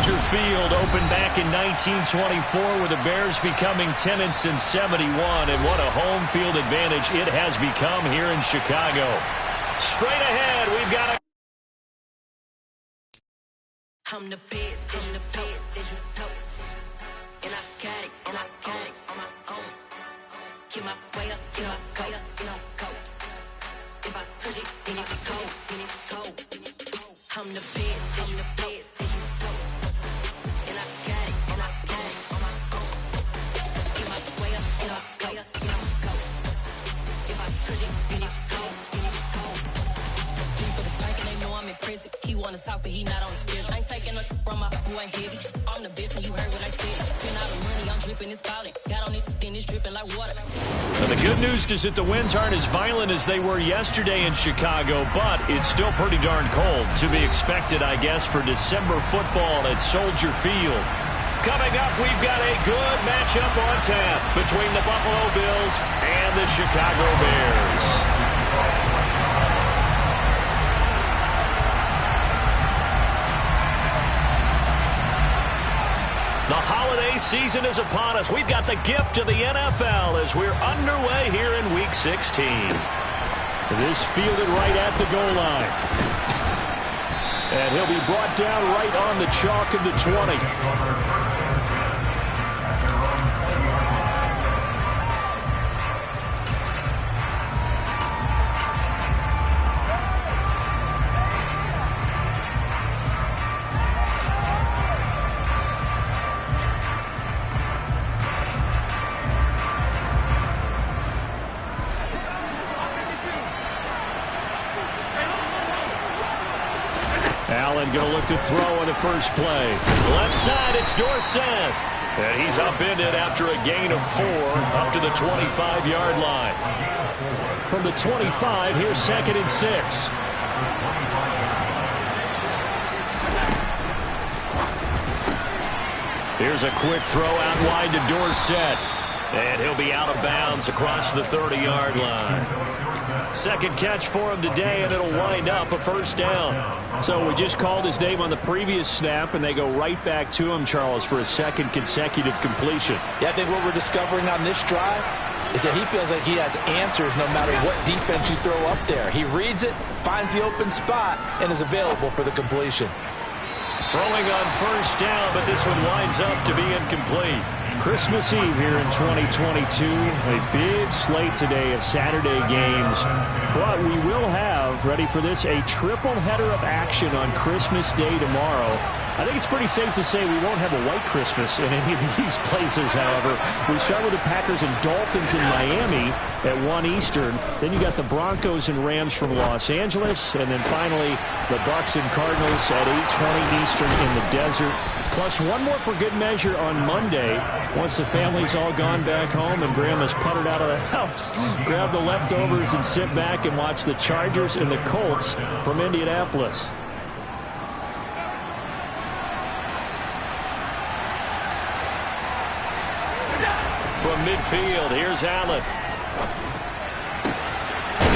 Soldier Field opened back in 1924 with the Bears becoming 10 since 71, and what a home field advantage it has become here in Chicago. Straight ahead, we've got a... I'm the best, I'm the best, and I got it, on my own. Get my way up, get my go, go. If I touch it, then it's cold, I'm the best, and I got it, on my own. Get my way up, get my go. If I touch it, then it's cold. For the bank and they know I'm in prison. He wanna talk, but he not on the schedule. I ain't taking no from my boy heavy. I'm the best, and you heard what I said. Spend all the money, I'm dripping, it's falling. Got on it, then it's dripping like water. And the good news is that the winds aren't as violent as they were yesterday in Chicago, but it's still pretty darn cold. To be expected, I guess, for December football at Soldier Field. Coming up, we've got a good matchup on tap between the Buffalo Bills and the Chicago Bears. The holiday season is upon us. We've got the gift of the NFL as we're underway here in Week 16. This fielded right at the goal line. And he'll be brought down right on the chalk of the 20. Allen going to look to throw on the first play. Left side, it's Dorsett. And he's upended after a gain of 4 up to the 25-yard line. From the 25, here's 2nd and 6. Here's a quick throw out wide to Dorsett. And he'll be out of bounds across the 30-yard line. Second catch for him today, and it'll wind up a first down. So we just called his name on the previous snap, and they go right back to him, Charles, for a second consecutive completion. Yeah, I think what we're discovering on this drive is that he feels like he has answers no matter what defense you throw up there. He reads it, finds the open spot, and is available for the completion. Throwing on first down, but this one winds up to be incomplete. Christmas Eve here in 2022. A big slate today of Saturday games. But we will have, ready for this, a triple header of action on Christmas Day tomorrow. I think it's pretty safe to say we won't have a white Christmas in any of these places, however. We start with the Packers and Dolphins in Miami at 1 Eastern. Then you got the Broncos and Rams from Los Angeles. And then finally, the Bucs and Cardinals at 8:20 Eastern in the desert. Plus one more for good measure on Monday. Once the family's all gone back home and Grandma's puttered out of the house, grab the leftovers and sit back and watch the Chargers and the Colts from Indianapolis. From midfield, here's Allen.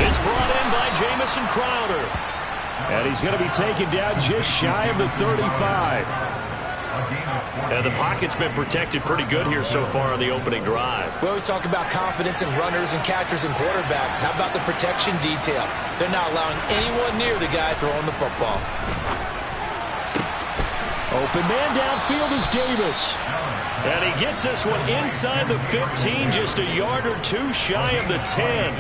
It's brought in by Jamison Crowder. And he's going to be taken down just shy of the 35. And the pocket's been protected pretty good here so far on the opening drive. We always talk about confidence in runners and catchers and quarterbacks. How about the protection detail? They're not allowing anyone near the guy throwing the football. Open man downfield is Davis. And he gets this one inside the 15, just a yard or two shy of the 10.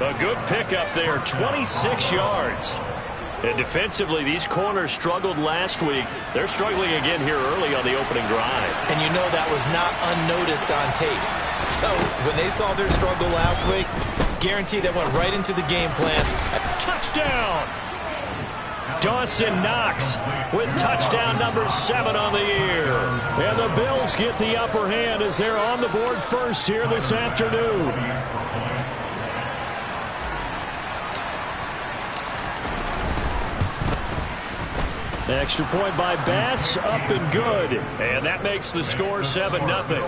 A good pickup there, 26 yards. And defensively, these corners struggled last week. They're struggling again here early on the opening drive. And you know that was not unnoticed on tape. So when they saw their struggle last week, guaranteed that went right into the game plan. Touchdown! Dawson Knox with touchdown number 7 on the year. And the Bills get the upper hand as they're on the board first here this afternoon. Extra point by Bass, up and good. And that makes the score 7-0.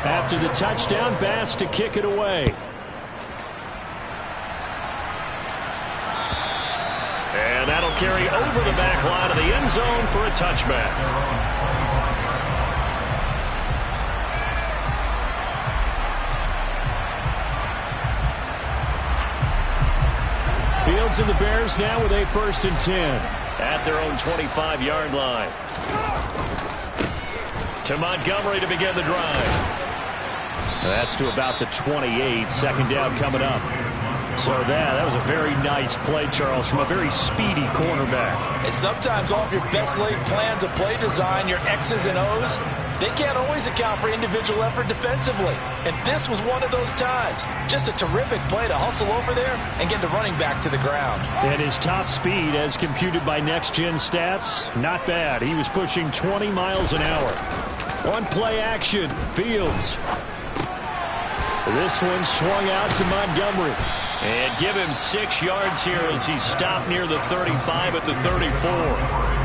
After the touchdown, Bass to kick it away. carry over the back line of the end zone for a touchback. Fields and the Bears now with a 1st and 10 at their own 25-yard line. To Montgomery to begin the drive. That's to about the 28. 2nd down coming up. So that was a very nice play, Charles, from a very speedy cornerback. And sometimes all of your best laid plans of play design, your X's and O's, they can't always account for individual effort defensively. And this was one of those times. Just a terrific play to hustle over there and get the running back to the ground. And his top speed, as computed by Next Gen Stats, not bad. He was pushing 20 miles an hour. One play action, Fields. This one swung out to Montgomery. And give him 6 yards here as he's stopped near the 35 at the 34.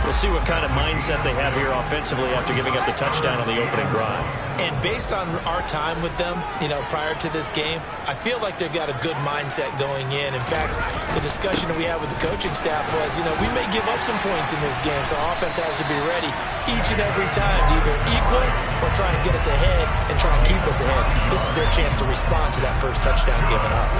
We'll see what kind of mindset they have here offensively after giving up the touchdown on the opening drive. And based on our time with them, prior to this game, I feel like they've got a good mindset going in. In fact, the discussion that we had with the coaching staff was, we may give up some points in this game, so our offense has to be ready each and every time to either equal or try and get us ahead and try and keep us ahead. This is their chance to respond to that first touchdown given up.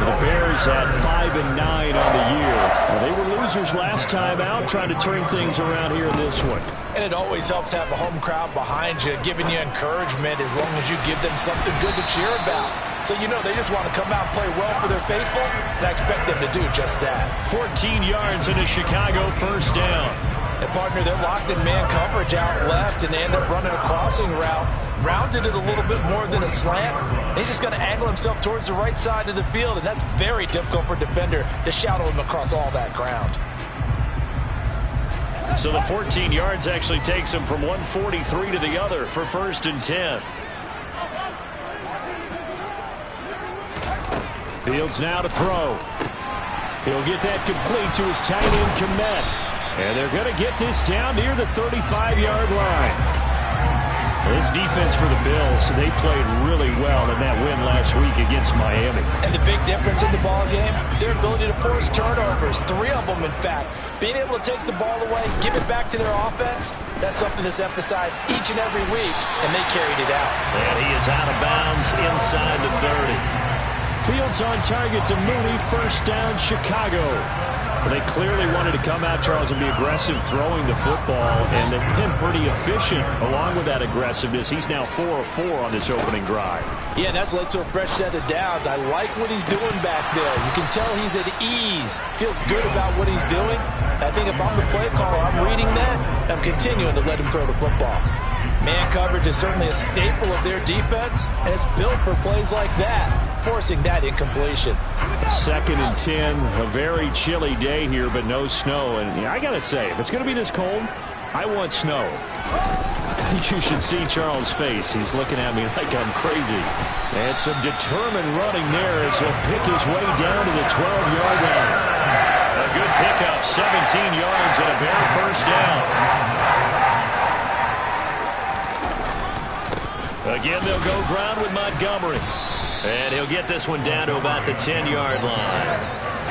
The Bears had 5 and 9 on the year. Well, they were losers last time out, trying to turn things around here in this one. And it always helps to have a home crowd behind you, giving you encouragement as long as you give them something good to cheer about. So they just want to come out and play well for their faithful, and I expect them to do just that. 14 yards in a Chicago 1st down. And partner, they're locked in man coverage out left, and they end up running a crossing route. Rounded it a little bit more than a slant. And he's just going to angle himself towards the right side of the field, and that's very difficult for a defender to shadow him across all that ground. So the 14 yards actually takes him from 143 to the other for 1st and 10. Fields now to throw. He'll get that complete to his tight end, Kmet. And they're going to get this down near the 35-yard line. This defense for the Bills, they played really well in that win last week against Miami. And the big difference in the ball game, their ability to force turnovers, 3 of them in fact. Being able to take the ball away, give it back to their offense, that's something that's emphasized each and every week, and they carried it out. And he is out of bounds inside the 30. Fields on target to Mooney, 1st down, Chicago. They clearly wanted to come out, Charles, and be aggressive throwing the football, and they've been pretty efficient along with that aggressiveness. He's now 4 of 4 on this opening drive. Yeah, and that's led to a fresh set of downs. I like what he's doing back there. You can tell he's at ease. Feels good about what he's doing. I think if I'm the play caller, I'm reading that, I'm continuing to let him throw the football. Man coverage is certainly a staple of their defense, and it's built for plays like that, forcing that incompletion. 2nd and 10, a very chilly day here, but no snow. And I got to say, if it's going to be this cold, I want snow. You should see Charles' face. He's looking at me like I'm crazy. And some determined running there as he'll pick his way down to the 12-yard line. A good pickup, 17 yards and a bare 1st down. Again, they'll go ground with Montgomery. And he'll get this one down to about the 10-yard line.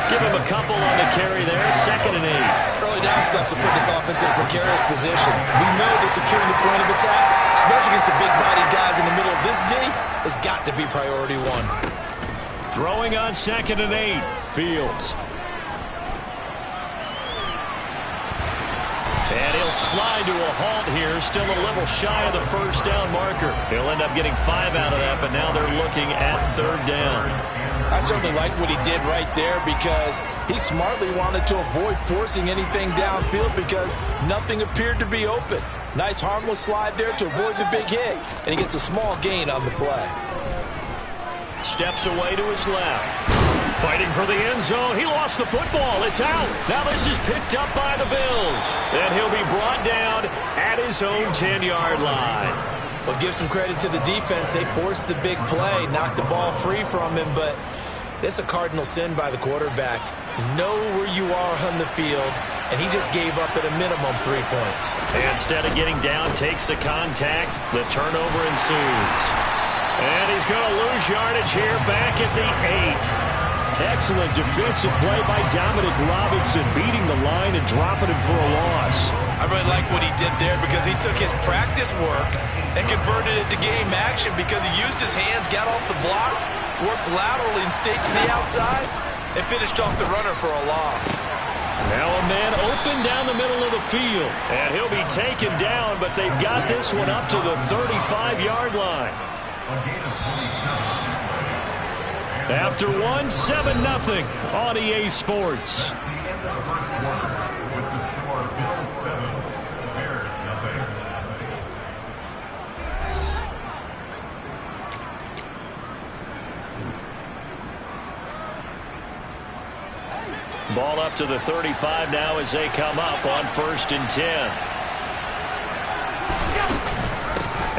Give him a couple on the carry there. 2nd and 8. Early down stuff to put this offense in a precarious position. We know that securing the point of attack, especially against the big-bodied guys in the middle of this D, has got to be priority 1. Throwing on 2nd and 8. Fields. And he'll slide to a halt here, still a little shy of the 1st down marker. He'll end up getting 5 out of that, but now they're looking at 3rd down. I certainly like what he did right there because he smartly wanted to avoid forcing anything downfield because nothing appeared to be open. Nice harmless slide there to avoid the big hit, and he gets a small gain on the play. Steps away to his left. Fighting for the end zone. He lost the football. It's out. Now this is picked up by the Bills. And he'll be brought down at his own 10-yard line. Well, give some credit to the defense. They forced the big play, knocked the ball free from him, but it's a cardinal sin by the quarterback. Know where you are on the field, and he just gave up at a minimum 3 points. And instead of getting down, takes the contact. The turnover ensues. And he's going to lose yardage here back at the 8. Excellent defensive play by Dominic Robinson, beating the line and dropping him for a loss. I really like what he did there because he took his practice work and converted it to game action because he used his hands, got off the block, worked laterally and stayed to the outside, and finished off the runner for a loss. Now a man open down the middle of the field, and he'll be taken down, but they've got this one up to the 35-yard line. After one, 7-0 on EA Sports. Ball up to the 35 now as they come up on 1st and 10.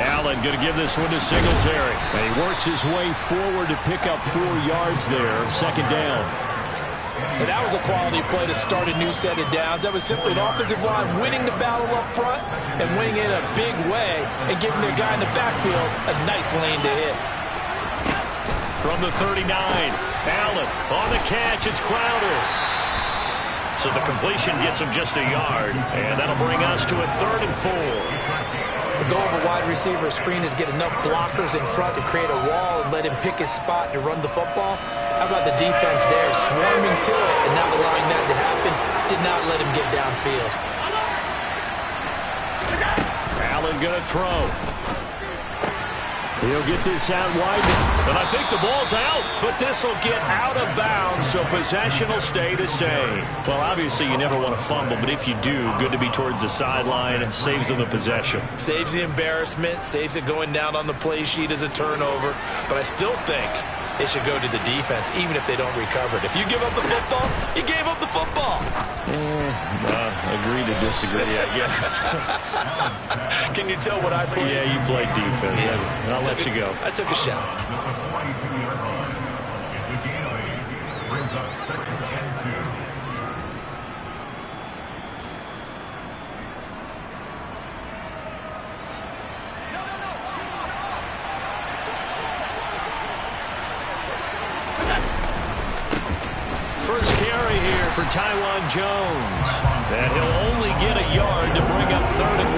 Allen going to give this one to Singletary. And he works his way forward to pick up 4 yards there. 2nd down. And that was a quality play to start a new set of downs. That was simply an offensive line winning the battle up front and winning it in a big way and giving their guy in the backfield a nice lane to hit. From the 39, Allen on the catch. It's Crowder. So the completion gets him just a yard, and that'll bring us to a 3rd and 4. The goal of a wide receiver screen is get enough blockers in front to create a wall and let him pick his spot to run the football. How about the defense there, swarming to it and not allowing that to happen, did not let him get downfield. Allen going to throw. He'll get this out wide, and I think the ball's out, but this will get out of bounds, so possession will stay the same. Well, obviously you never want to fumble, but if you do, good to be towards the sideline. It saves them the possession. Saves the embarrassment, saves it going down on the play sheet as a turnover, but I still think it should go to the defense, even if they don't recover it. If you give up the football, you gave up the football. Agree to disagree, I guess. Can you tell what I played? Yeah, you played defense. Yeah. I'll let you go. I took a shot. Brings up 2nd and 2. First carry here for Taiwan Jones. And he'll only get a yard to bring up 3rd and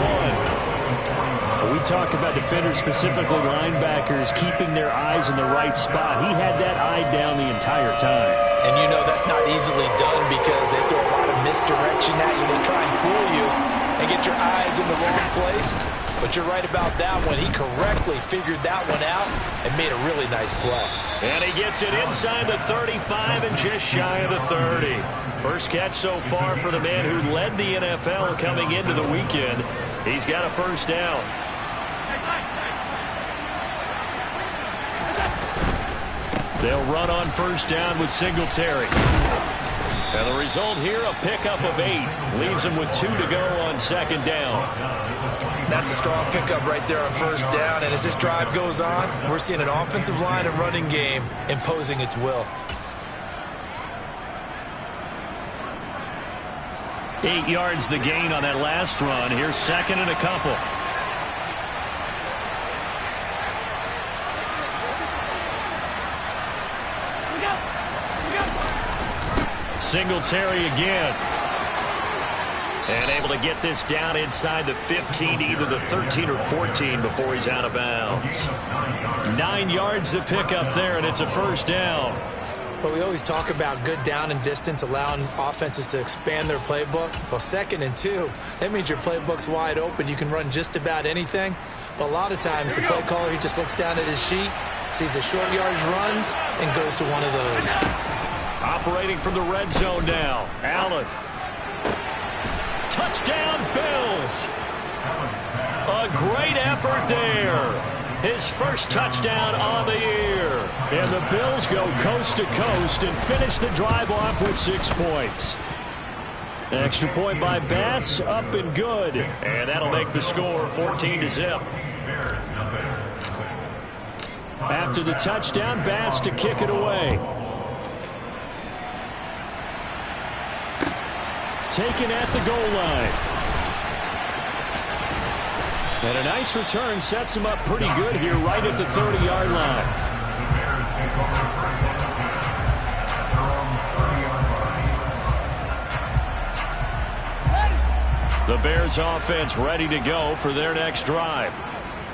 1. We talk about defenders, specifically linebackers, keeping their eyes in the right spot. He had that eye down the entire time. And you know that's not easily done because they throw a lot of misdirection at you. They try and fool you and get your eyes in the wrong place. But you're right about that one. He correctly figured that one out and made a really nice play. And he gets it inside the 35 and just shy of the 30. First catch so far for the man who led the NFL coming into the weekend. He's got a 1st down. They'll run on 1st down with Singletary. And the result here, a pickup of 8. Leaves him with 2 to go on 2nd down. That's a strong pickup right there on 1st down. And as this drive goes on, we're seeing an offensive line and running game imposing its will. 8 yards the gain on that last run. Here's 2nd and a couple. Singletary again. And able to get this down inside the 15 to either the 13 or 14 before he's out of bounds. 9 yards to pick up there, and it's a 1st down. But we always talk about good down and distance, allowing offenses to expand their playbook. Well, 2nd and 2, that means your playbook's wide open. You can run just about anything. But a lot of times, the play caller, he just looks down at his sheet, sees the short yardage runs, and goes to one of those. Operating from the red zone now. Allen. Touchdown, Bills. A great effort there. His first touchdown on the year. And the Bills go coast to coast and finish the drive off with 6 points. Extra point by Bass, up and good. And that'll make the score 14-0. After the touchdown, Bass to kick it away. Taken at the goal line. And a nice return sets him up pretty good here right at the 30-yard line. Bears offense ready to go for their next drive.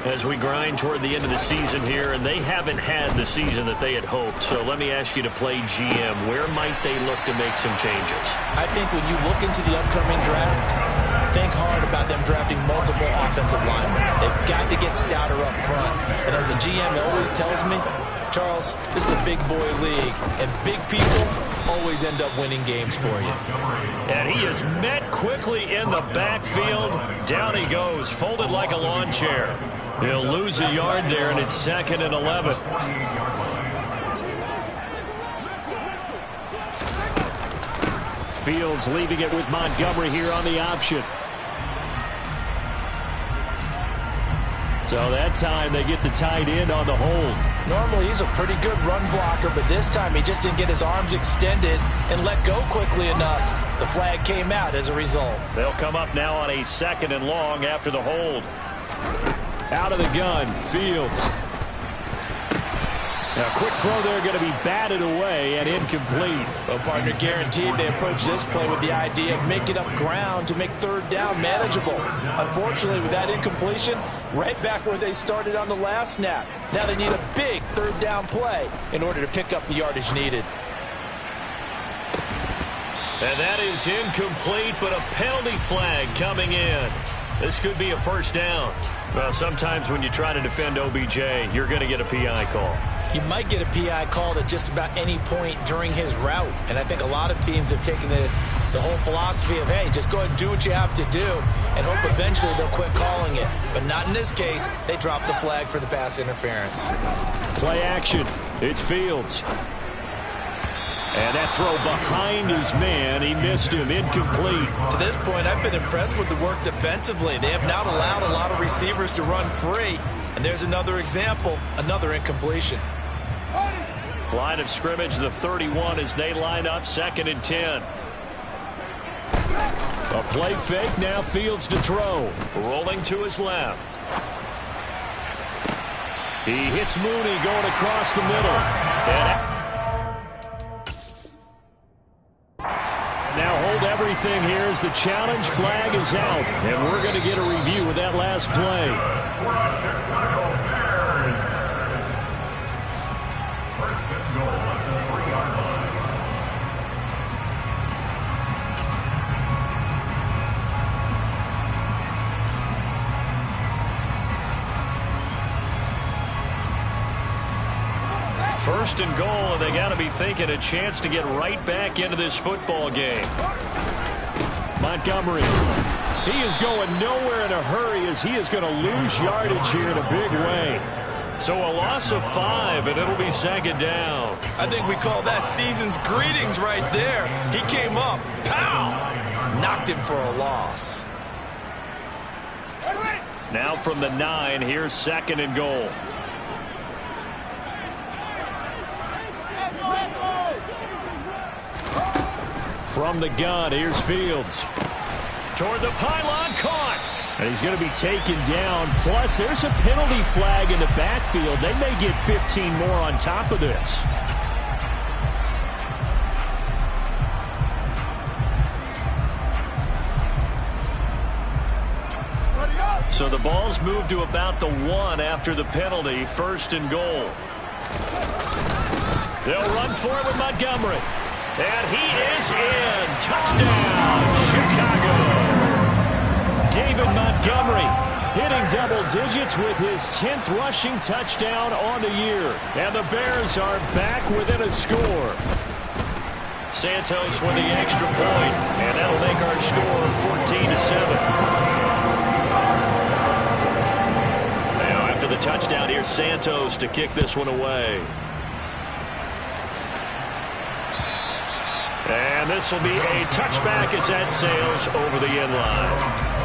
As we grind toward the end of the season here, and they haven't had the season that they had hoped. So let me ask you to play GM. Where might they look to make some changes? I think when you look into the upcoming draft, think hard about them drafting multiple offensive linemen. They've got to get stouter up front. And as a GM always tells me, Charles, this is a big boy league, and big people always end up winning games for you. And he is met quickly in the backfield. Down he goes, folded like a lawn chair. He'll lose a yard there, and it's 2nd and 11. Fields leaving it with Montgomery here on the option. So that time they get the tight end on the hold. Normally he's a pretty good run blocker, but this time he just didn't get his arms extended and let go quickly enough. The flag came out as a result. They'll come up now on a 2nd and long after the hold. Out of the gun, Fields. Now, quick throw there, going to be batted away and incomplete. Well, partner, guaranteed they approach this play with the idea of making up ground to make 3rd down manageable. Unfortunately, with that incompletion, right back where they started on the last snap. Now they need a big 3rd down play in order to pick up the yardage needed. And that is incomplete, but a penalty flag coming in. This could be a 1st down. Well, sometimes when you try to defend OBJ, you're going to get a PI call. You might get a PI called at just about any point during his route. And I think a lot of teams have taken the whole philosophy of, hey, just go ahead and do what you have to do and hope eventually they'll quit calling it. But not in this case. They dropped the flag for the pass interference. Play action. It's Fields. And that throw behind his man. He missed him. Incomplete. To this point, I've been impressed with the work defensively. They have not allowed a lot of receivers to run free. And there's another example, another incompletion. Line of scrimmage, the 31 as they line up, 2nd and 10. A play fake, now Fields to throw. Rolling to his left. He hits Mooney going across the middle. Now hold everything here as the challenge flag is out. And we're going to get a review of that last play. First and goal, and they got to be thinking a chance to get right back into this football game. Montgomery. He is going nowhere in a hurry as he is going to lose yardage here in a big way. So a loss of 5, and it'll be 2nd down. I think we call that season's greetings right there. He came up, pow! Knocked him for a loss. Now from the 9, here's 2nd and goal. From the gun, here's Fields. Toward the pylon, caught. And he's going to be taken down. Plus, there's a penalty flag in the backfield. They may get 15 more on top of this. So the ball's moved to about the 1 after the penalty. 1st and goal. They'll run for it with Montgomery. And he is in. Touchdown, Chicago. David Montgomery hitting double digits with his 10th rushing touchdown on the year. And the Bears are back within a score. Santos with the extra point, and that'll make our score 14-7. Now after the touchdown, here's Santos to kick this one away. And this will be a touchback as that sails over the end line.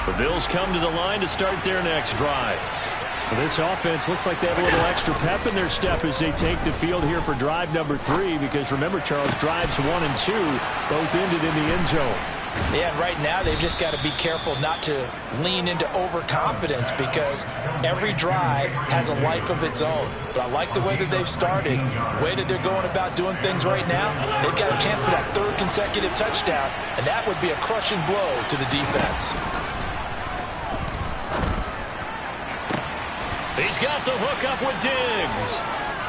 The Bills come to the line to start their next drive. Well, this offense looks like they have a little extra pep in their step as they take the field here for drive number 3, because remember, Charles, drives 1 and 2 both ended in the end zone. Yeah, and right now they've just got to be careful not to lean into overconfidence because every drive has a life of its own. But I like the way that they've started, the way that they're going about doing things right now. They've got a chance for that third consecutive touchdown, and that would be a crushing blow to the defense. He's got the hook up with Diggs.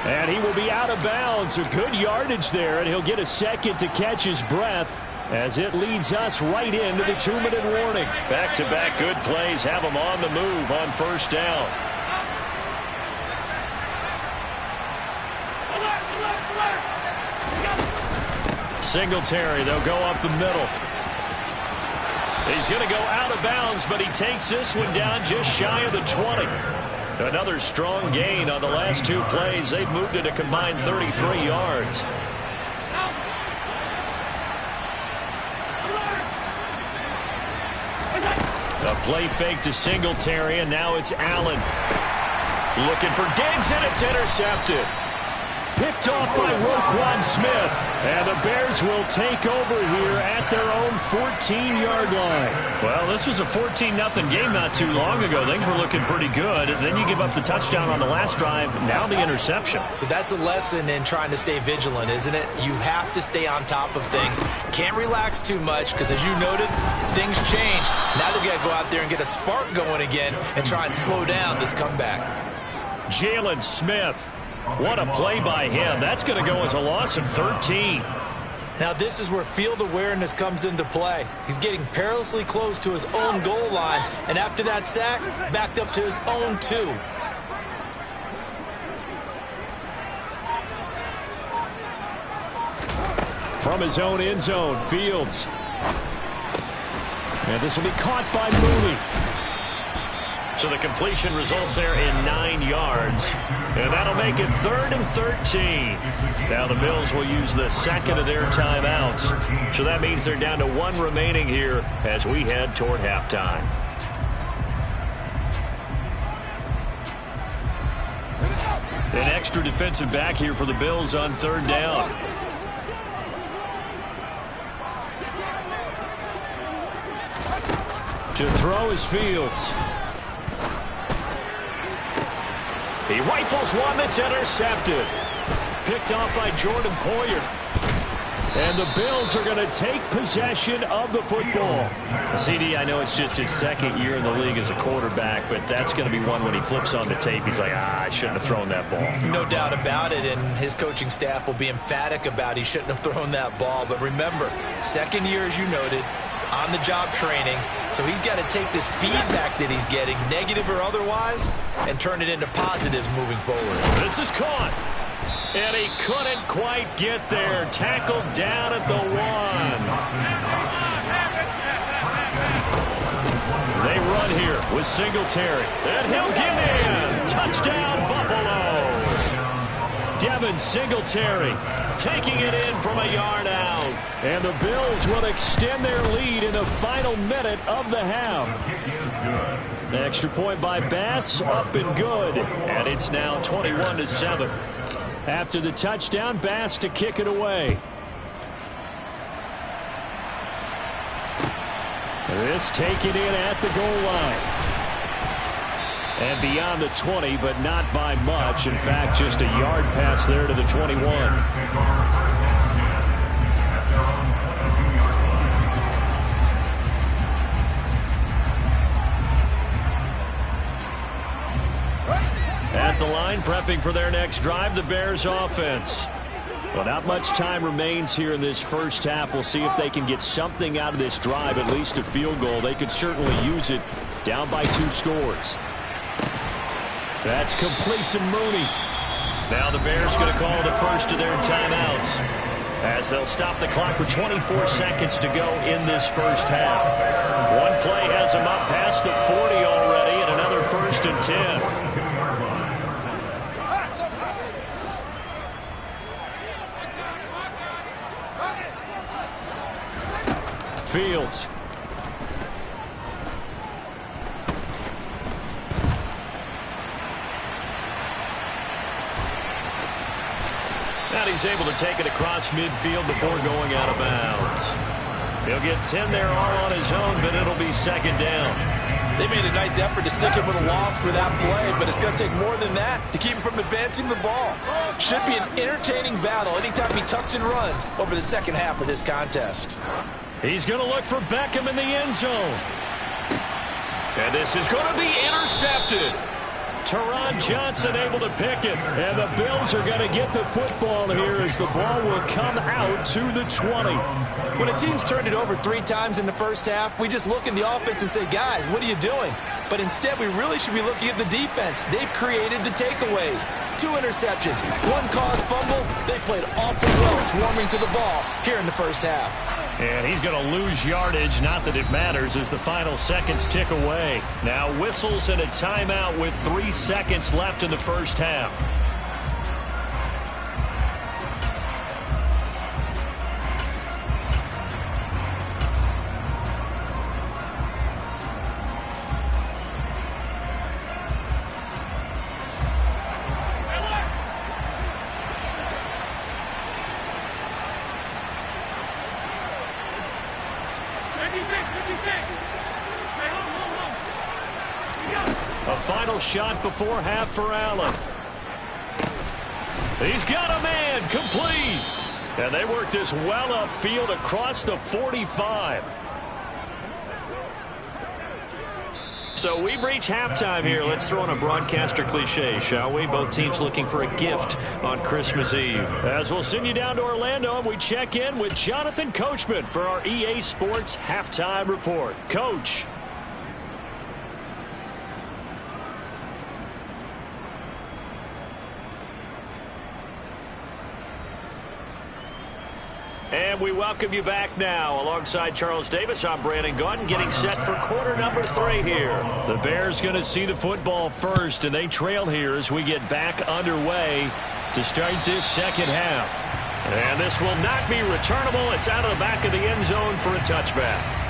And he will be out of bounds. A good yardage there, and he'll get a second to catch his breath as it leads us right into the 2-minute warning. Back-to-back good plays have him on the move on first down. Singletary, they'll go up the middle. He's going to go out of bounds, but he takes this one down just shy of the 20. Another strong gain on the last two plays. They've moved it a combined 33 yards. A play fake to Singletary, and now it's Allen. Looking for Diggs, and it's intercepted. Picked off by Roquan Smith. And the Bears will take over here at their own 14-yard line. Well, this was a 14-0 game not too long ago. Things were looking pretty good. And then you give up the touchdown on the last drive. Now the interception. So that's a lesson in trying to stay vigilant, isn't it? You have to stay on top of things. Can't relax too much because, as you noted, things change. Now they've got to go out there and get a spark going again and try and slow down this comeback. Jalen Smith. What a play by him. That's going to go as a loss of 13. Now this is where field awareness comes into play. He's getting perilously close to his own goal line, and after that sack, backed up to his own 2. From his own end zone, Fields. And this will be caught by Mooney. So the completion results there in 9 yards. And that'll make it 3rd and 13. Now the Bills will use the second of their timeouts. So that means they're down to 1 remaining here as we head toward halftime. An extra defensive back here for the Bills on 3rd down. To throw is Fields. He rifles one that's intercepted. Picked off by Jordan Poyer. And the Bills are going to take possession of the football. CD, I know it's just his 2nd year in the league as a quarterback, but that's going to be one when he flips on the tape. He's like, I shouldn't have thrown that ball. No doubt about it, and his coaching staff will be emphatic about he shouldn't have thrown that ball. But remember, 2nd year, as you noted, on-the-job training, so he's got to take this feedback that he's getting, negative or otherwise, and turn it into positives moving forward. This is caught, and he couldn't quite get there. Tackled down at the 1. They run here with Singletary, and he'll get in. Touchdown, Buffalo. Devin Singletary taking it in from a yard out. And the Bills will extend their lead in the final minute of the half. The extra point by Bass, up and good. And it's now 21-7. After the touchdown, Bass to kick it away. This taken in at the goal line. And beyond the 20, but not by much. In fact, just a yard pass there to the 21. At the line, prepping for their next drive, the Bears offense. Well, not much time remains here in this first half. We'll see if they can get something out of this drive, at least a field goal. They could certainly use it down by 2 scores. That's complete to Mooney. Now the Bears going to call the first of their timeouts as they'll stop the clock with 24 seconds to go in this first half. One play has them up past the 40 already, and another 1st and 10. Fields. And he's able to take it across midfield before going out of bounds. He'll get 10 there all on his own, but it'll be second down. They made a nice effort to stick him with a loss for that play, but it's going to take more than that to keep him from advancing the ball. Should be an entertaining battle anytime he tucks and runs over the second half of this contest. He's going to look for Beckham in the end zone. And this is going to be intercepted. Teron Johnson able to pick it. And the Bills are going to get the football here as the ball will come out to the 20. When a team's turned it over 3 times in the first half, we just look in the offense and say, guys, what are you doing? But instead, we really should be looking at the defense. They've created the takeaways. 2 interceptions, 1 caused fumble. They played awfully well swarming to the ball here in the first half. And he's going to lose yardage, not that it matters, as the final seconds tick away. Now whistles and a timeout with 3 seconds left in the first half. A final shot before half for Allen. He's got a man, complete. And they work this well upfield across the 45. So we've reached halftime here. Let's throw in a broadcaster cliche, shall we? Both teams looking for a gift on Christmas Eve. As we'll send you down to Orlando, and we check in with Jonathan Coachman for our EA Sports Halftime Report. Coach. And we welcome you back now. Alongside Charles Davis, I'm Brandon Gunn, getting set for quarter number 3 here. The Bears going to see the football first, and they trail here as we get back underway to start this second half. And this will not be returnable. It's out of the back of the end zone for a touchback.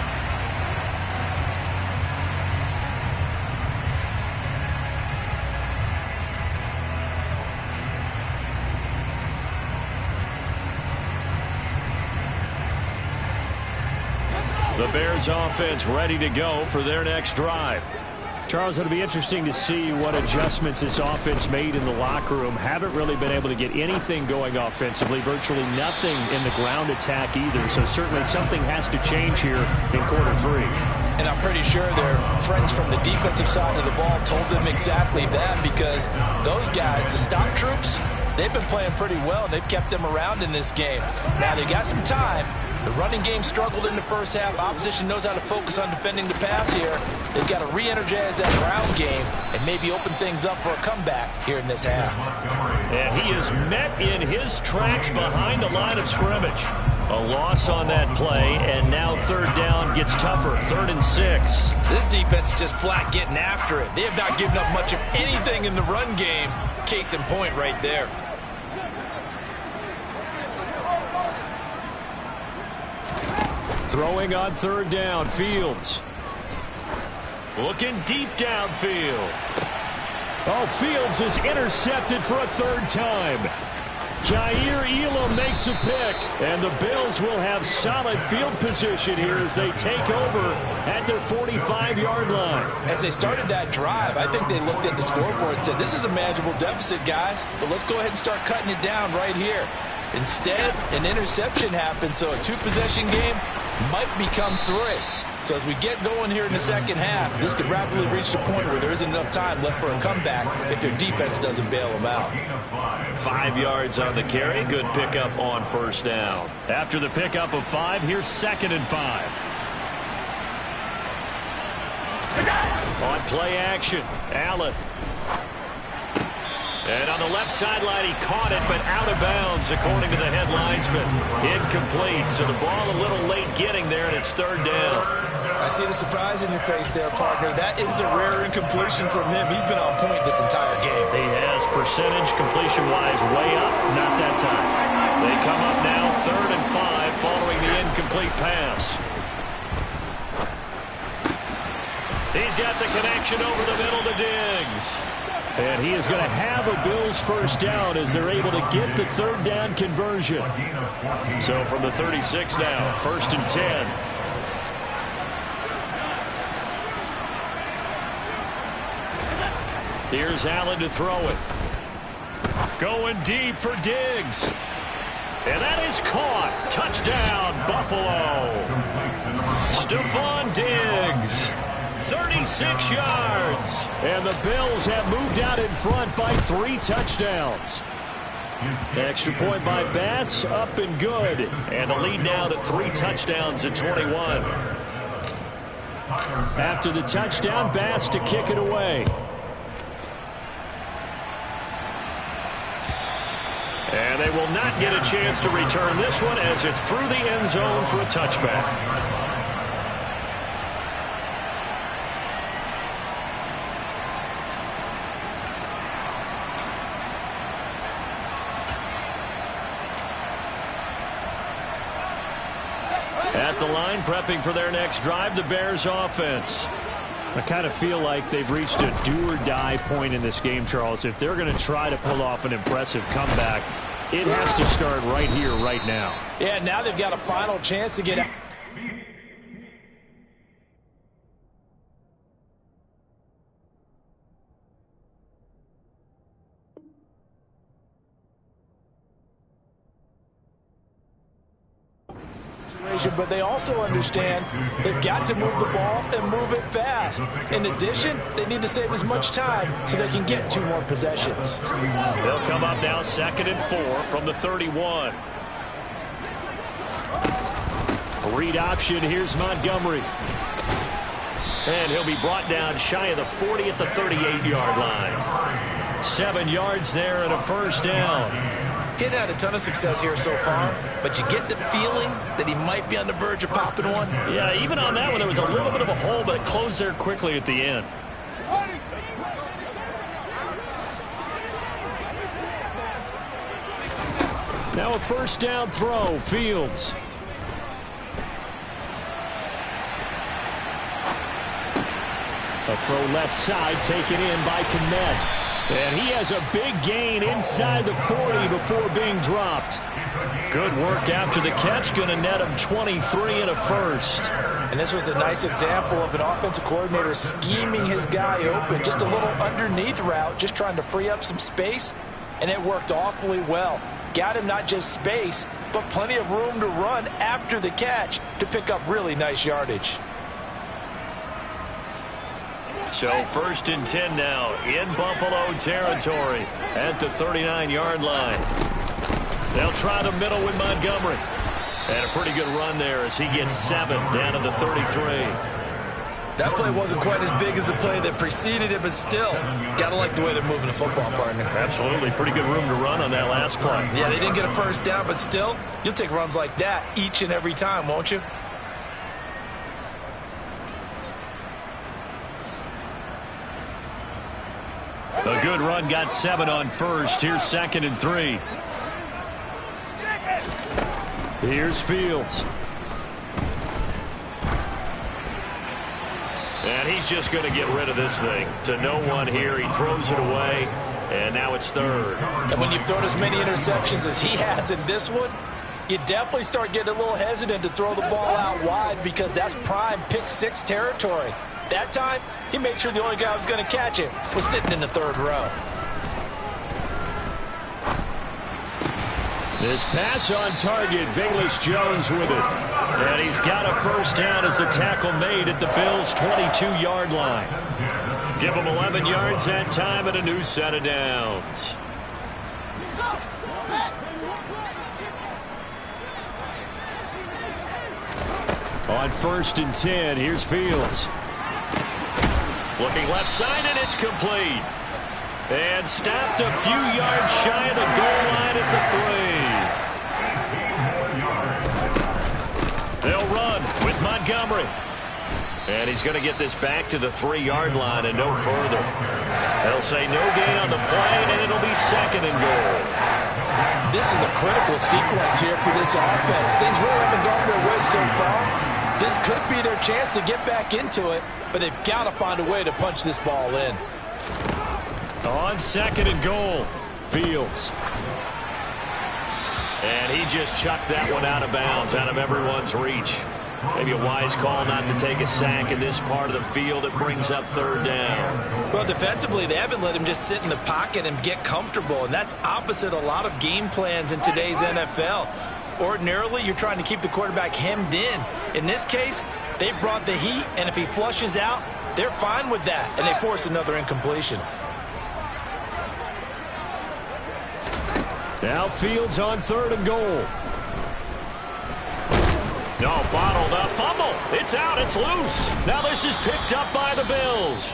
The Bears offense ready to go for their next drive. Charles, it'll be interesting to see what adjustments this offense made in the locker room. Haven't really been able to get anything going offensively, virtually nothing in the ground attack either. So certainly something has to change here in quarter 3. And I'm pretty sure their friends from the defensive side of the ball told them exactly that, because those guys, the stop troops, they've been playing pretty well, and they've kept them around in this game. Now they got some time. The running game struggled in the first half. Opposition knows how to focus on defending the pass here. They've got to re-energize that ground game and maybe open things up for a comeback here in this half. And he is met in his tracks behind the line of scrimmage. A loss on that play, and now third down gets tougher. 3rd and 6. This defense is just flat getting after it. They have not given up much of anything in the run game. Case in point right there. Throwing on 3rd down, Fields. Looking deep downfield. Oh, Fields is intercepted for a 3rd time. Jair Elam makes a pick, and the Bills will have solid field position here as they take over at their 45-yard line. As they started that drive, I think they looked at the scoreboard and said, this is a manageable deficit, guys, but let's go ahead and start cutting it down right here. Instead, an interception happened, so a 2-possession game might become 3. So as we get going here in the second half, this could rapidly reach the point where there isn't enough time left for a comeback if their defense doesn't bail them out. 5 yards on the carry. Good pickup on 1st down. After the pickup of 5, here's 2nd and 5. On play action, Allen. And on the left sideline, he caught it, but out of bounds, according to the head linesman. Incomplete, so the ball a little late getting there, and it's 3rd down. I see the surprise in your face there, partner. That is a rare incompletion from him. He's been on point this entire game. He has percentage completion-wise way up, not that time. They come up now 3rd and 5 following the incomplete pass. He's got the connection over the middle to Diggs. And he is going to have a Bills first down as they're able to get the third down conversion. So from the 36 now, 1st and 10. Here's Allen to throw it. Going deep for Diggs. And that is caught. Touchdown, Buffalo. Stephon Diggs. 36 yards. And the Bills have moved out in front by 3 touchdowns. Extra point by Bass, up and good. And the lead now to 3 touchdowns at 21. After the touchdown, Bass to kick it away. And they will not get a chance to return this one as it's through the end zone for a touchback. At the line, prepping for their next drive, the Bears offense. I kind of feel like they've reached a do-or-die point in this game, Charles. If they're going to try to pull off an impressive comeback, it has to start right here, right now. Yeah, now they've got a final chance to get out. But they also understand they've got to move the ball and move it fast. In addition, they need to save as much time so they can get 2 more possessions. They'll come up now 2nd and 4 from the 31. Read option. Here's Montgomery. And he'll be brought down shy of the 40 at the 38-yard line. 7 yards there and a first down. He's had a ton of success here so far, but you get the feeling that he might be on the verge of popping one. Yeah, even on that one, there was a little bit of a hole, but it closed there quickly at the end. Now a first down throw, Fields. A throw left side taken in by Kmet. And he has a big gain inside the 40 before being dropped. Good work after the catch. Going to net him 23 and a first. And this was a nice example of an offensive coordinator scheming his guy open. Just a little underneath route, just trying to free up some space. And it worked awfully well. Got him not just space, but plenty of room to run after the catch to pick up really nice yardage. So 1st and 10 now in Buffalo territory at the 39-yard line. They'll try the middle with Montgomery. And a pretty good run there as he gets 7 down to the 33. That play wasn't quite as big as the play that preceded it, but still, got to like the way they're moving the football, partner. Absolutely. Pretty good room to run on that last play. Yeah, they didn't get a first down, but still, you'll take runs like that each and every time, won't you? A good run, got 7 on first. Here's 2nd and 3. Here's Fields. And he's just going to get rid of this thing. To no one here. He throws it away. And now it's 3rd. And when you've thrown as many interceptions as he has in this one, you definitely start getting a little hesitant to throw the ball out wide because that's prime pick 6 territory. That time, he made sure the only guy who was going to catch it was sitting in the 3rd row. This pass on target, Velus Jones with it. And he's got a first down as the tackle made at the Bills' 22-yard line. Give him 11 yards that time and a new set of downs. On 1st and 10, here's Fields. Looking left side, and it's complete. And stopped a few yards shy of the goal line at the 3. They'll run with Montgomery. And he's going to get this back to the 3-yard line and no further. They'll say no gain on the play, and it'll be 2nd and goal. This is a critical sequence here for this offense. Things really haven't gone their way so far. This could be their chance to get back into it, but they've got to find a way to punch this ball in. On second and goal, Fields. And he just chucked that one out of bounds, out of everyone's reach. Maybe a wise call not to take a sack in this part of the field. It brings up third down. Well, defensively, they haven't let him just sit in the pocket and get comfortable, and that's opposite a lot of game plans in today's NFL. Ordinarily, you're trying to keep the quarterback hemmed in. In this case, they brought the heat, and if he flushes out, they're fine with that, and they force another incompletion. Now Fields on third and goal. No, bottled up. Fumble. It's out. It's loose. Now this is picked up by the Bills.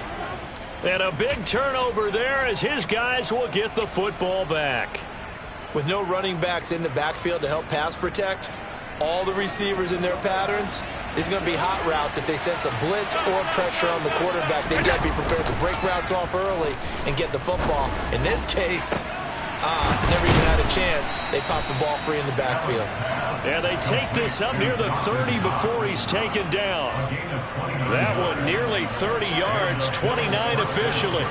And a big turnover there as his guys will get the football back. With no running backs in the backfield to help pass protect, all the receivers in their patterns, it's going to be hot routes if they sense a blitz or pressure on the quarterback. They've got to be prepared to break routes off early and get the football. In this case, never even had a chance. They popped the ball free in the backfield. And they take this up near the 30 before he's taken down. That one nearly 30 yards, 29 officially.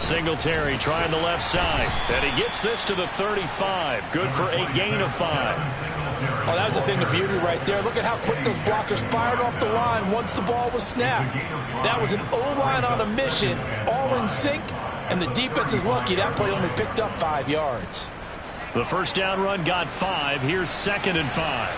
Singletary trying the left side. And he gets this to the 35. Good for a gain of 5. Oh, that was a thing of beauty right there. Look at how quick those blockers fired off the line once the ball was snapped. That was an O-line on a mission, all in sync, and the defense is lucky that play only picked up 5 yards. The first down run got 5. Here's second and 5.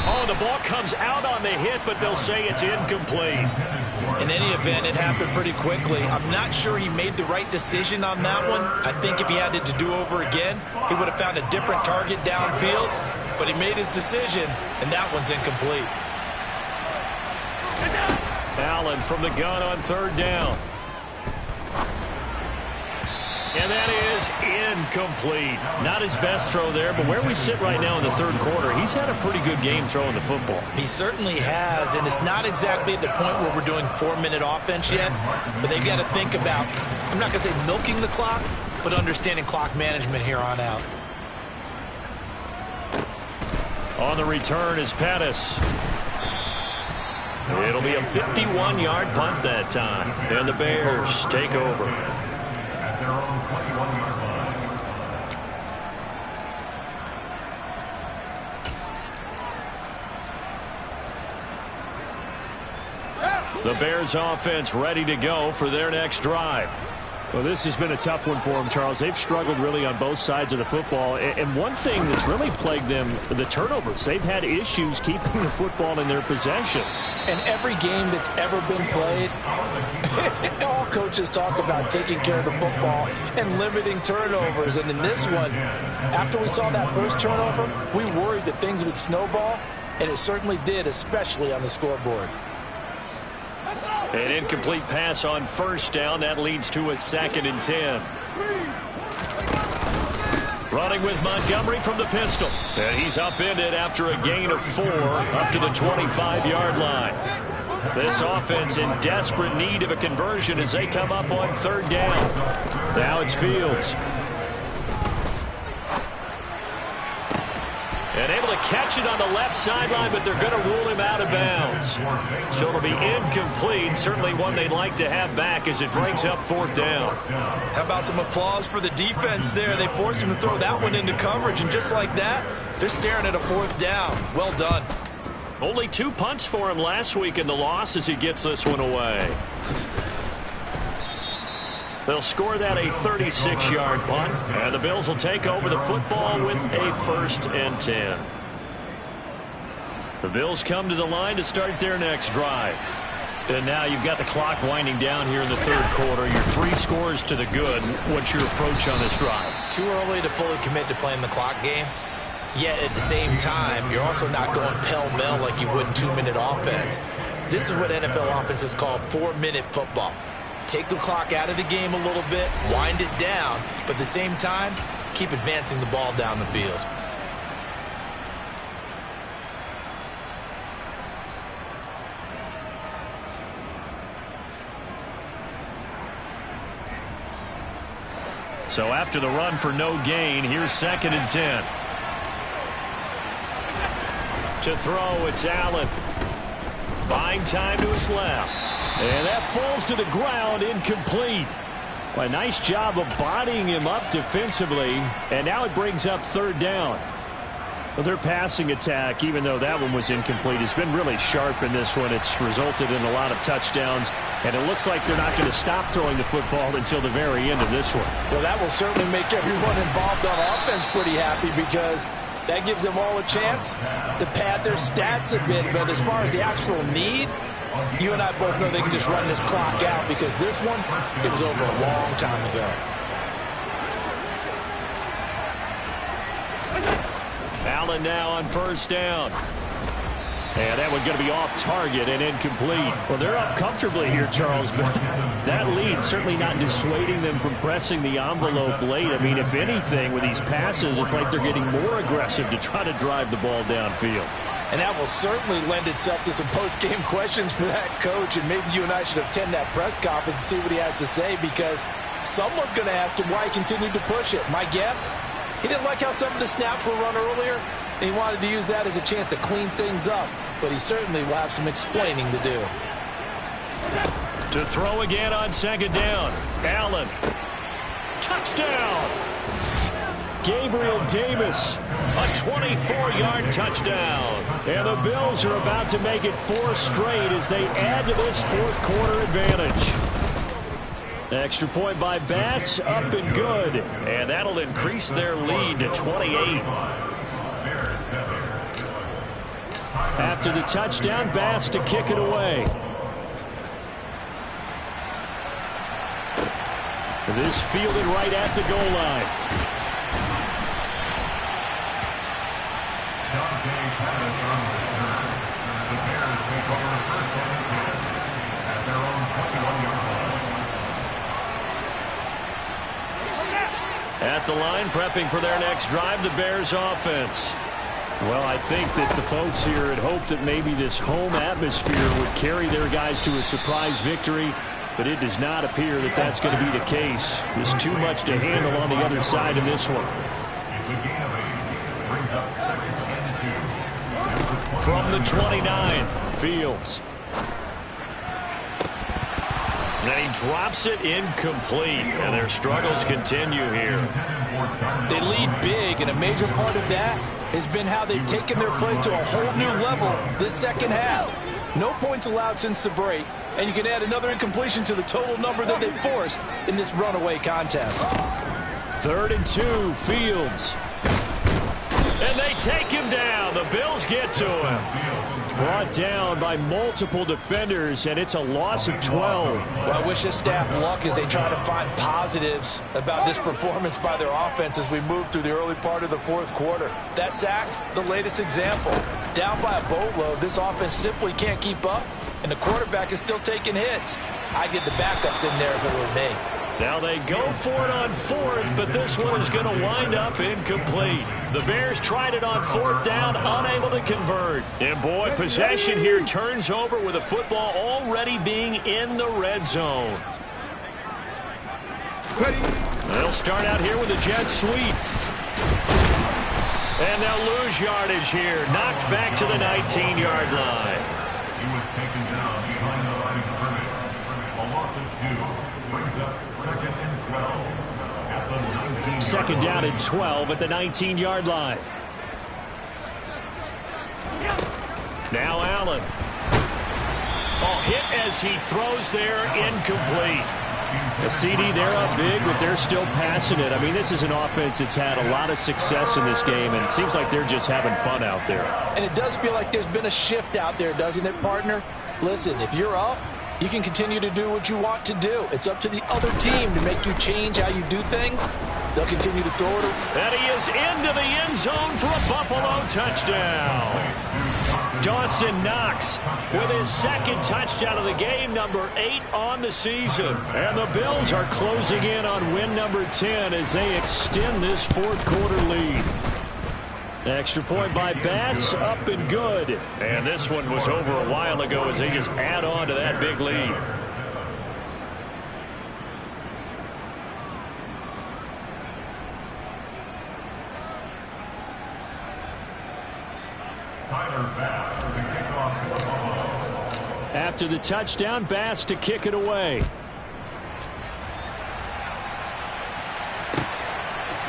Oh, the ball comes out on the hit, but they'll say it's incomplete. In any event, it happened pretty quickly. I'm not sure he made the right decision on that one. I think if he had it to do over again, he would have found a different target downfield, but he made his decision, and that one's incomplete. Allen from the gun on third down. And that is incomplete. Not his best throw there, but where we sit right now in the third quarter, he's had a pretty good game throwing the football. He certainly has, and it's not exactly at the point where we're doing 4-minute offense yet, but they've got to think about, I'm not going to say milking the clock, but understanding clock management here on out. On the return is Pettis. It'll be a 51-yard punt that time, and the Bears take over. At their own 21-yard line. The Bears offense ready to go for their next drive. Well, this has been a tough one for them, Charles. They've struggled really on both sides of the football. And one thing that's really plagued them, the turnovers. They've had issues keeping the football in their possession. And every game that's ever been played, all coaches talk about taking care of the football and limiting turnovers. And in this one, after we saw that first turnover, we worried that things would snowball, and it certainly did, especially on the scoreboard. An incomplete pass on first down. That leads to a 2nd and 10. Running with Montgomery from the pistol. And he's upended after a gain of 4 up to the 25-yard line. This offense in desperate need of a conversion as they come up on third down. Now it's Fields. And able to catch it on the left sideline, but they're going to rule him out of bounds. So it'll be incomplete. Certainly one they'd like to have back as it brings up 4th down. How about some applause for the defense there? They forced him to throw that one into coverage, and just like that, they're staring at a 4th down. Well done. Only 2 punts for him last week in the loss as he gets this one away. They'll score that a 36-yard punt, and the Bills will take over the football with a 1st and 10. The Bills come to the line to start their next drive. And now you've got the clock winding down here in the third quarter. Your 3 scores to the good. What's your approach on this drive? Too early to fully commit to playing the clock game. Yet at the same time, you're also not going pell-mell like you would in 2-minute offense. This is what NFL offenses call 4-minute football. Take the clock out of the game a little bit, wind it down, but at the same time, keep advancing the ball down the field. So after the run for no gain, here's 2nd and 10. To throw, it's Allen. Buying time to his left. And that falls to the ground, incomplete. Well, a nice job of bodying him up defensively. And now it brings up third down. Well, their passing attack, even though that one was incomplete, has been really sharp in this one. It's resulted in a lot of touchdowns, and it looks like they're not going to stop throwing the football until the very end of this one. Well, that will certainly make everyone involved on offense pretty happy because that gives them all a chance to pad their stats a bit. But as far as the actual need, you and I both know they can just run this clock out because this one, it was over a long time ago. Allen now on first down. And that one's going to be off target and incomplete. Well, they're up comfortably here, Charles, but that lead certainly not dissuading them from pressing the envelope late. I mean, if anything, with these passes, it's like they're getting more aggressive to try to drive the ball downfield. And that will certainly lend itself to some post-game questions for that coach, and maybe you and I should attend that press conference and see what he has to say because someone's going to ask him why he continued to push it. My guess? He didn't like how some of the snaps were run earlier, and he wanted to use that as a chance to clean things up. But he certainly will have some explaining to do. To throw again on second down. Allen. Touchdown! Gabriel Davis. A 24-yard touchdown. And the Bills are about to make it 4 straight as they add to this fourth quarter advantage. Extra point by Bass, up and good. And that'll increase their lead to 28. After the touchdown, Bass to kick it away. This fielded right at the goal line. The Bears take over first and 10 at their own 21-yard line. At the line, prepping for their next drive, the Bears offense. Well, I think that the folks here had hoped that maybe this home atmosphere would carry their guys to a surprise victory, but it does not appear that that's going to be the case. There's too much to handle on the other side in this one. It's a gain of 8. Brings up second and 2. From the 29, Fields. And then he drops it incomplete, and their struggles continue here. They lead big, and a major part of that has been how they've taken their play to a whole new level this second half. No points allowed since the break, and you can add another incompletion to the total number that they've forced in this runaway contest. 3rd and 2, Fields. And they take him down. The Bills get to him. Brought down by multiple defenders, and it's a loss of 12. Well, I wish this staff luck as they try to find positives about this performance by their offense as we move through the early part of the fourth quarter. That sack, the latest example. Down by a boatload, this offense simply can't keep up, and the quarterback is still taking hits. I'd get the backups in there if it were me. Now they go for it on 4th, but this one is going to wind up incomplete. The Bears tried it on 4th down, unable to convert. And boy, possession here turns over with the football already being in the red zone. They'll start out here with a jet sweep. And they'll lose yardage here. Knocked back to the 19-yard line. He was taken down behind the line of scrimmage. A loss of 2. Brings up second and 12 at the 19. Second down and 12 at the 19-yard line. Now Allen. Hit as he throws there, incomplete. The CD, they're up big, but they're still passing it. I mean, this is an offense that's had a lot of success in this game, and it seems like they're just having fun out there. And it does feel like there's been a shift out there, doesn't it, partner? Listen, if you're up, you can continue to do what you want to do. It's up to the other team to make you change how you do things. They'll continue to throw it. And he is into the end zone for a Buffalo touchdown. Dawson Knox with his second touchdown of the game, number 8 on the season. And the Bills are closing in on win number 10 as they extend this fourth quarter lead. Extra point by Bass, up and good. And this one was over a while ago as they just add on to that big lead. Tyler After the touchdown, Bass to kick it away.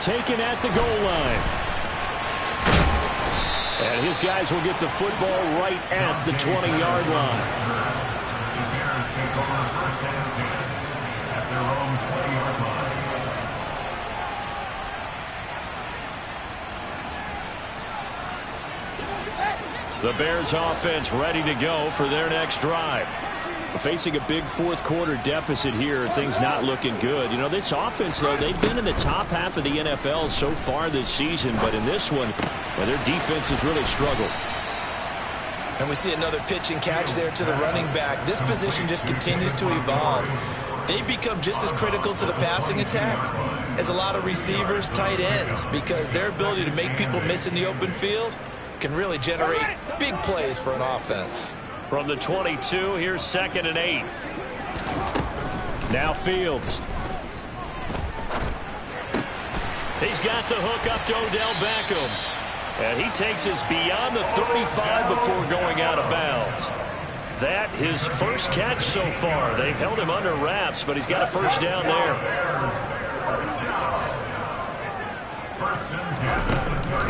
Taken at the goal line. And his guys will get the football right at the 20-yard line. The Bears take over first and 10 at their own 20-yard line. The Bears offense ready to go for their next drive. Facing a big fourth-quarter deficit here, things not looking good. You know, this offense, though, they've been in the top half of the NFL so far this season, but in this one, well, their defense has really struggled. And we see another pitch and catch there to the running back. This position just continues to evolve. They become just as critical to the passing attack as a lot of receivers, tight ends, because their ability to make people miss in the open field can really generate big plays for an offense. From the 22, here's 2nd and 8. Now Fields. He's got the hook up to Odell Beckham. And he takes us beyond the 35 before going out of bounds. That his first catch so far. They've held him under wraps, but he's got a first down there.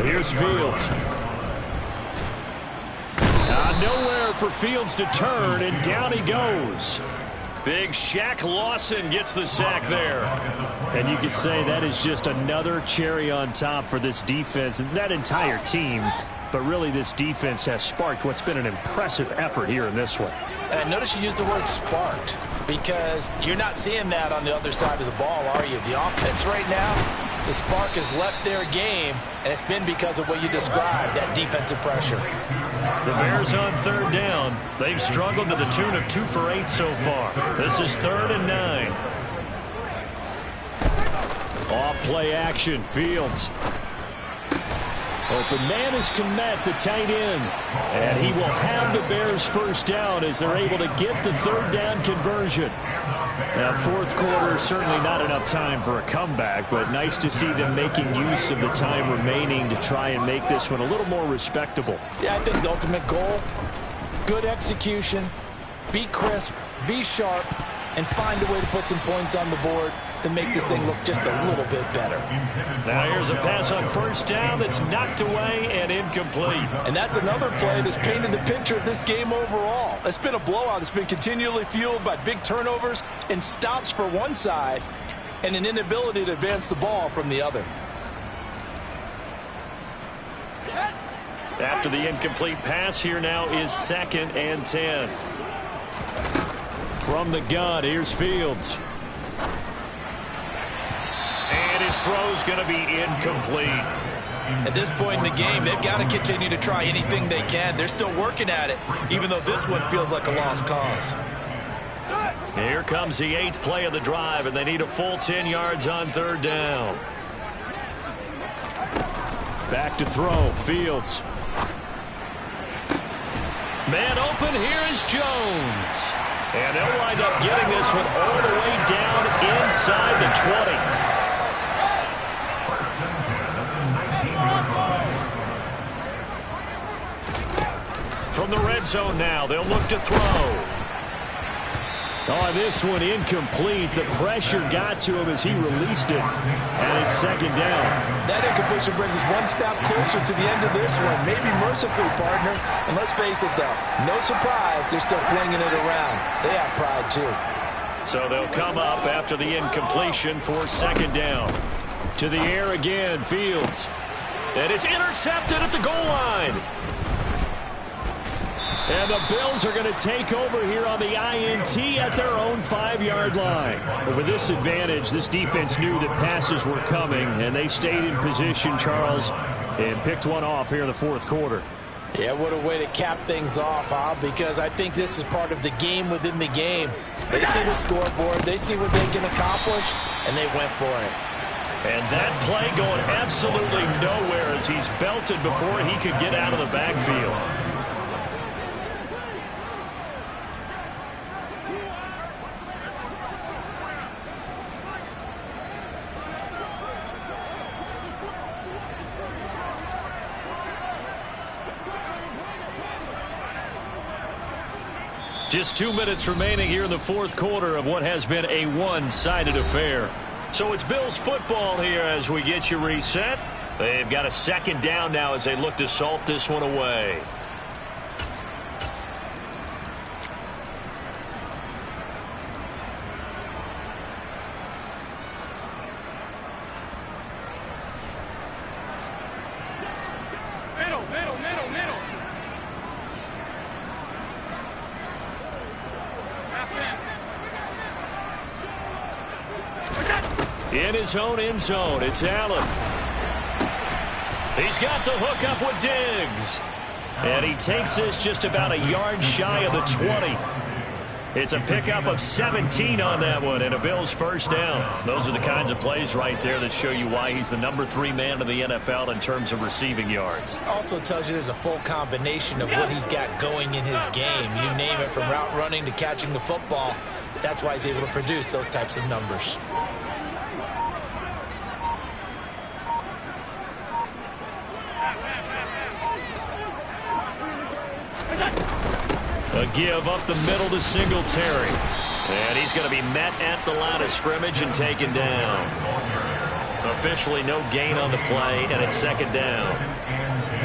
Here's Fields. Nowhere for Fields to turn, and down he goes. Big Shaq Lawson gets the sack there. And you could say that is just another cherry on top for this defense and that entire team. But really, this defense has sparked what's been an impressive effort here in this one. And notice you used the word sparked, because you're not seeing that on the other side of the ball, are you? The offense right now, the spark has left their game, and it's been because of what you described, that defensive pressure. The Bears on 3rd down. They've struggled to the tune of 2 for 8 so far. This is 3rd and 9. Off play action. Fields. Open man is Kmet, the tight end. And he will have the Bears first down as they're able to get the 3rd down conversion. Now, 4th quarter, certainly not enough time for a comeback, but nice to see them making use of the time remaining to try and make this one a little more respectable. Yeah, I think the ultimate goal, good execution, be crisp, be sharp, and find a way to put some points on the board to make this thing look just a little bit better. Now here's a pass on first down that's knocked away and incomplete. And that's another play that's painted the picture of this game overall. It's been a blowout. It's been continually fueled by big turnovers and stops for one side and an inability to advance the ball from the other. After the incomplete pass, here now is 2nd and 10. From the gun, here's Fields. And his throw's going to be incomplete. At this point in the game, they've got to continue to try anything they can. They're still working at it, even though this one feels like a lost cause. Here comes the 8th play of the drive, and they need a full 10 yards on 3rd down. Back to throw. Fields. Man open. Here is Jones. And they'll wind up getting this one all the way down inside the 20. From the red zone now, they'll look to throw. Oh, this one incomplete. The pressure got to him as he released it, and it's 2nd down. That incompletion brings us one step closer to the end of this one. Maybe mercifully, partner. And let's face it, though, no surprise, they're still flinging it around. They have pride, too. So they'll come up after the incompletion for 2nd down. To the air again, Fields. And it's intercepted at the goal line. And the Bills are going to take over here on the INT at their own 5-yard line. But with this advantage, this defense knew that passes were coming, and they stayed in position, Charles, and picked one off here in the 4th quarter. Yeah, what a way to cap things off, huh? Because I think this is part of the game within the game. They see the scoreboard, they see what they can accomplish, and they went for it. And that play going absolutely nowhere as he's belted before he could get out of the backfield. Just 2 minutes remaining here in the fourth quarter of what has been a one-sided affair. So it's Bills football here as we get you reset. They've got a second down now as they look to salt this one away. In his own end zone, it's Allen. He's got the hook up with Diggs. And he takes this just about a yard shy of the 20. It's a pickup of 17 on that one and a Bills first down. Those are the kinds of plays right there that show you why he's the number 3 man in the NFL in terms of receiving yards. Also tells you there's a full combination of what he's got going in his game. You name it, from route running to catching the football. That's why he's able to produce those types of numbers. A give up the middle to Singletary. And he's going to be met at the line of scrimmage and taken down. Officially no gain on the play, and it's second down.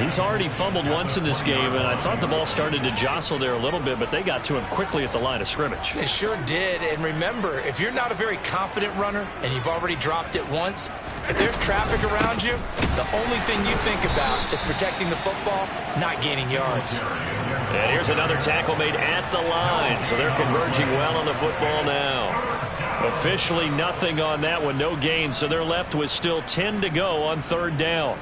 He's already fumbled once in this game, and I thought the ball started to jostle there a little bit, but they got to him quickly at the line of scrimmage. They sure did. And remember, if you're not a very confident runner and you've already dropped it once, if there's traffic around you, the only thing you think about is protecting the football, not gaining yards. And here's another tackle made at the line, so they're converging well on the football now. Officially nothing on that one, no gain, so they're left with still 10 to go on third down.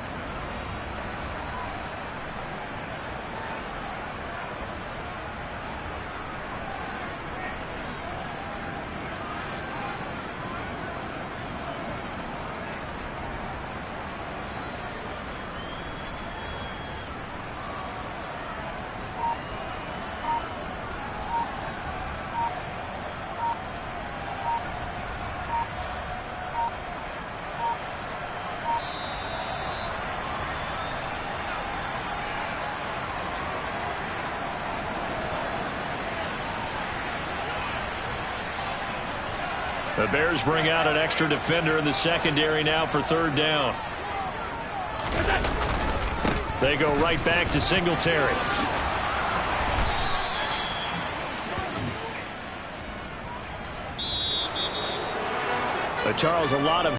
The Bears bring out an extra defender in the secondary now for third down. They go right back to Singletary. Charles, a lot of